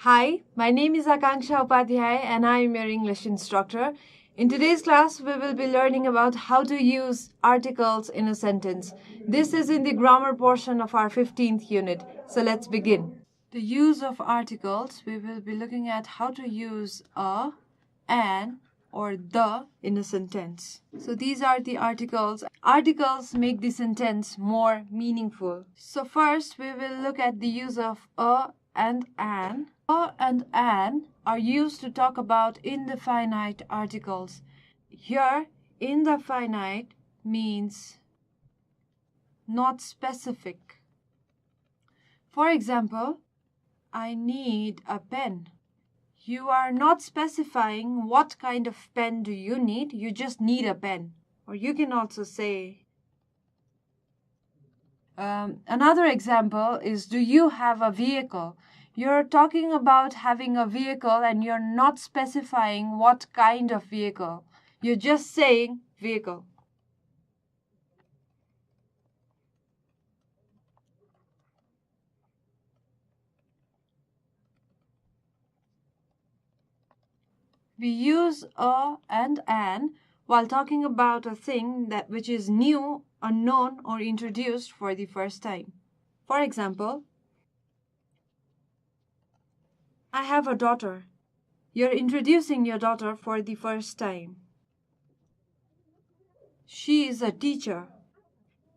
Hi, my name is Akankshya Upadhyay and I am your English instructor. In today's class, we will be learning about how to use articles in a sentence. This is in the grammar portion of our 15th unit. So let's begin. The use of articles, we will be looking at how to use a, an, or the in a sentence. So these are the articles. Articles make the sentence more meaningful. So first, we will look at the use of a and an. A and an are used to talk about indefinite articles. Here, indefinite means not specific. For example, I need a pen. You are not specifying what kind of pen do you need, you just need a pen. Or you can also say, another example is, do you have a vehicle? You're talking about having a vehicle and you're not specifying what kind of vehicle. You're just saying vehicle. We use a and an while talking about a thing which is new, unknown, or introduced for the first time. For example, I have a daughter. You're introducing your daughter for the first time. She is a teacher.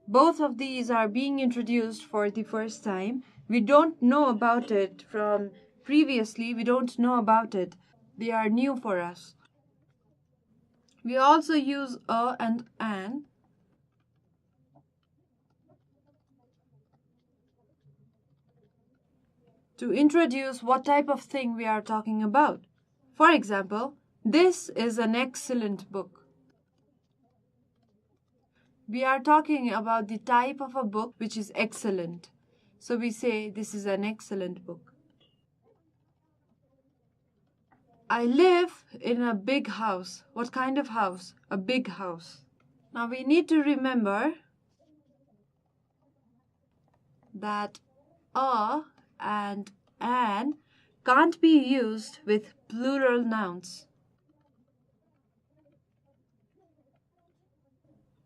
Both of these are being introduced for the first time. We don't know about it from previously. We don't know about it. They are new for us. We also use a and an to introduce what type of thing we are talking about. For example, this is an excellent book. We are talking about the type of a book which is excellent. So we say this is an excellent book. I live in a big house. What kind of house? A big house. Now we need to remember that a and an can't be used with plural nouns.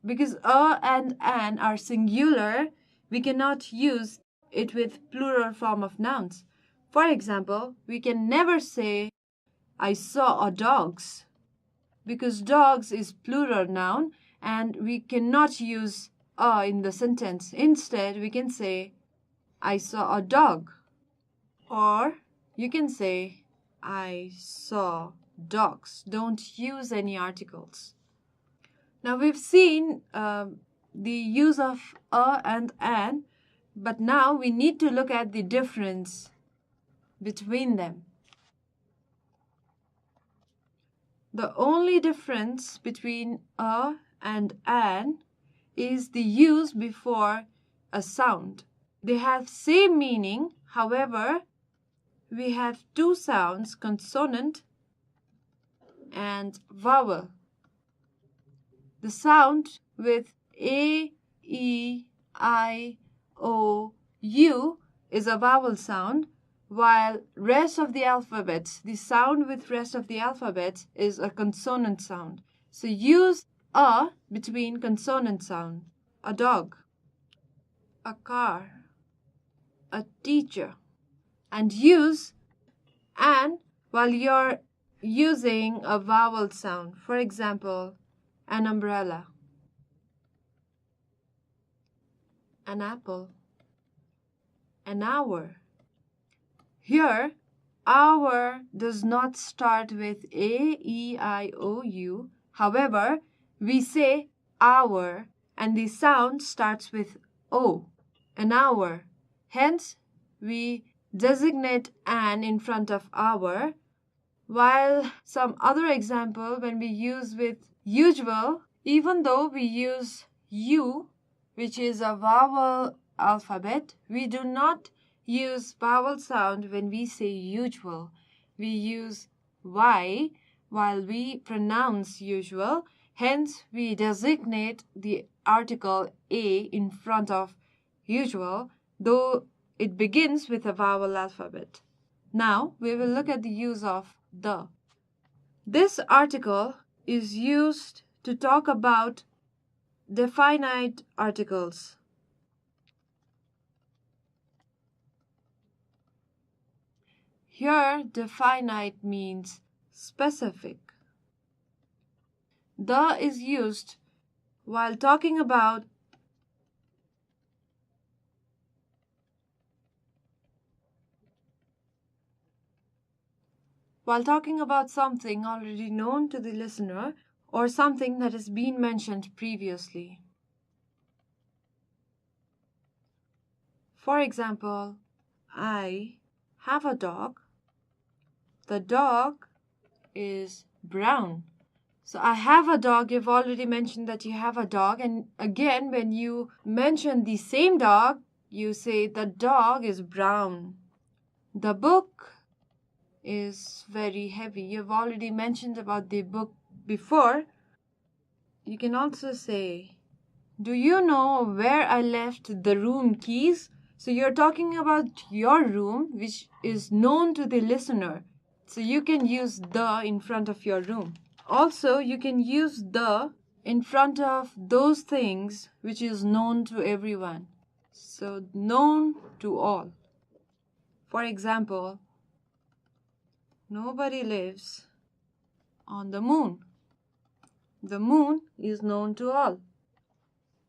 Because a and an are singular, we cannot use it with plural form of nouns. For example, we can never say, I saw a dogs, because dogs is plural noun and we cannot use a in the sentence. Instead, we can say, I saw a dog. Or you can say, I saw dogs. Don't use any articles. Now we've seen the use of a and an, but now we need to look at the difference between them. The only difference between a and an is the use before a sound. They have same meaning, however, we have two sounds, consonant and vowel. The sound with A, E, I, O, U is a vowel sound, while rest of the alphabet, the sound with rest of the alphabet is a consonant sound. So use a between consonant sound. A dog, a car, a teacher. And use an while you're using a vowel sound. For example, an umbrella, an apple, an hour. Here, hour does not start with A, E, I, O, U. However, we say hour and the sound starts with O, an hour. Hence, we designate an in front of hour, while some other example when we use with usual, even though we use U, which is a vowel alphabet, we do not use vowel sound when we say usual. We use Y while we pronounce usual. Hence, we designate the article A in front of usual, though it begins with a vowel alphabet. Now we will look at the use of the. This article is used to talk about definite articles. Here, definite means specific. The is used while talking about something already known to the listener or something that has been mentioned previously. For example, I have a dog. The dog is brown. So I have a dog. You've already mentioned that you have a dog. And again, when you mention the same dog, you say the dog is brown. The book is very heavy. You've already mentioned about the book before. You can also say, do you know where I left the room keys? So you're talking about your room, which is known to the listener. So you can use the in front of your room. Also, you can use the in front of those things which is known to everyone. So known to all. For example, nobody lives on the moon. The moon is known to all.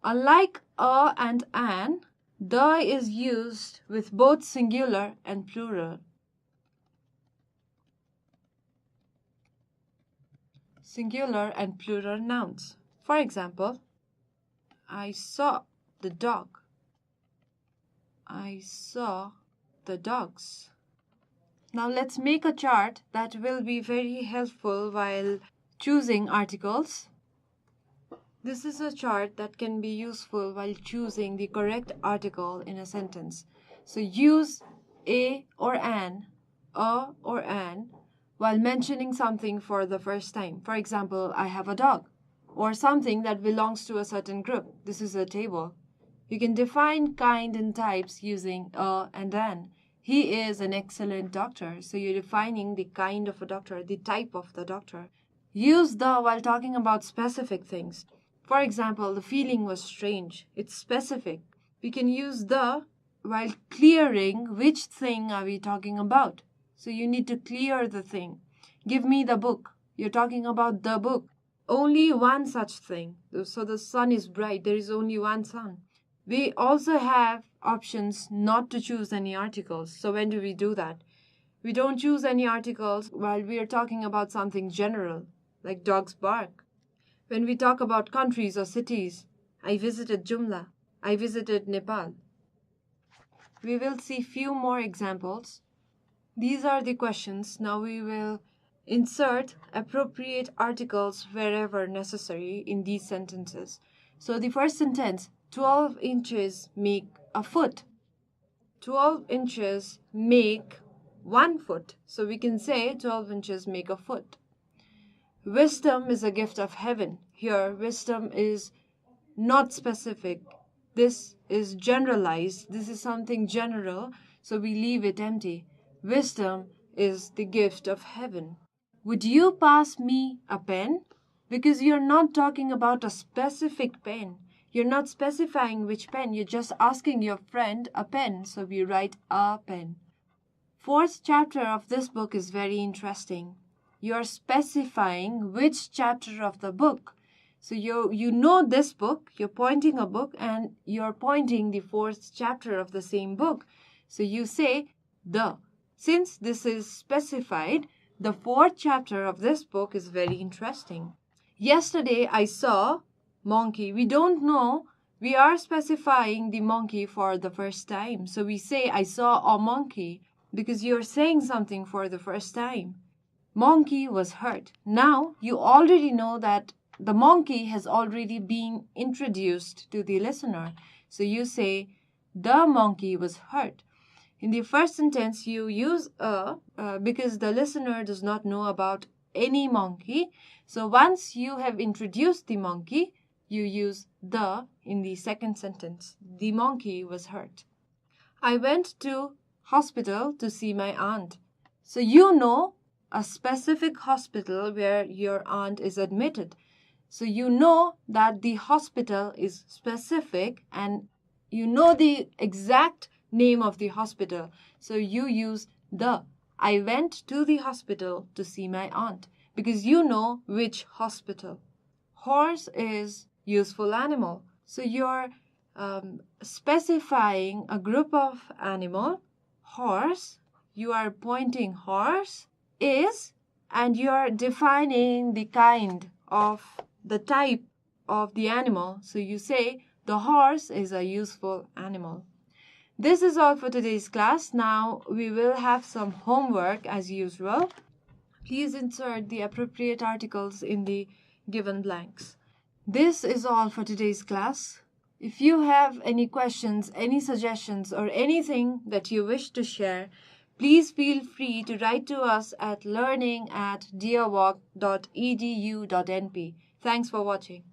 Unlike a and an, the is used with both singular and plural. Singular and plural nouns. For example, I saw the dog. I saw the dogs. Now let's make a chart that will be very helpful while choosing articles. This is a chart that can be useful while choosing the correct article in a sentence. So use a or an while mentioning something for the first time. For example, I have a dog, or something that belongs to a certain group. This is a table. You can define kind and types using a and an. He is an excellent doctor. So you're defining the kind of a doctor, the type of the doctor. Use the while talking about specific things. For example, the feeling was strange. It's specific. We can use the while clearing which thing are we talking about. So you need to clear the thing. Give me the book. You're talking about the book. Only one such thing. So the sun is bright. There is only one sun. We also have options not to choose any articles. So when do we do that? We don't choose any articles while we are talking about something general, like dogs bark. When we talk about countries or cities, I visited Jumla. I visited Nepal. We will see few more examples. These are the questions. Now we will insert appropriate articles wherever necessary in these sentences. So the first sentence, 12 inches make a foot. 12 inches make 1 foot. So we can say 12 inches make a foot. Wisdom is a gift of heaven. Here, wisdom is not specific. This is generalized. This is something general, so we leave it empty. Wisdom is the gift of heaven. Would you pass me a pen? Because you're not talking about a specific pen. You're not specifying which pen. You're just asking your friend a pen, so we write a pen. Fourth chapter of this book is very interesting. You're specifying which chapter of the book. So you know this book, you're pointing a book, and you're pointing the fourth chapter of the same book. So you say the. Since this is specified, the fourth chapter of this book is very interesting. Yesterday I saw monkey. We don't know. We are specifying the monkey for the first time. So we say I saw a monkey because you're saying something for the first time. Monkey was hurt. Now you already know that the monkey has already been introduced to the listener. So you say, the monkey was hurt. In the first sentence, you use a because the listener does not know about any monkey. So once you have introduced the monkey, you use the in the second sentence. The monkey was hurt. I went to hospital to see my aunt. So you know a specific hospital where your aunt is admitted. So you know that the hospital is specific and you know the exact name of the hospital. So you use the. I went to the hospital to see my aunt because you know which hospital. Horse is useful animal. So you're specifying a group of animal. Horse, you are pointing horse is, and you are defining the kind of the type of the animal. So you say the horse is a useful animal. This is all for today's class. Now we will have some homework as usual. Please insert the appropriate articles in the given blanks. This is all for today's class. If you have any questions, any suggestions, or anything that you wish to share, please feel free to write to us at learning@deerwalk.edu.np. Thanks for watching.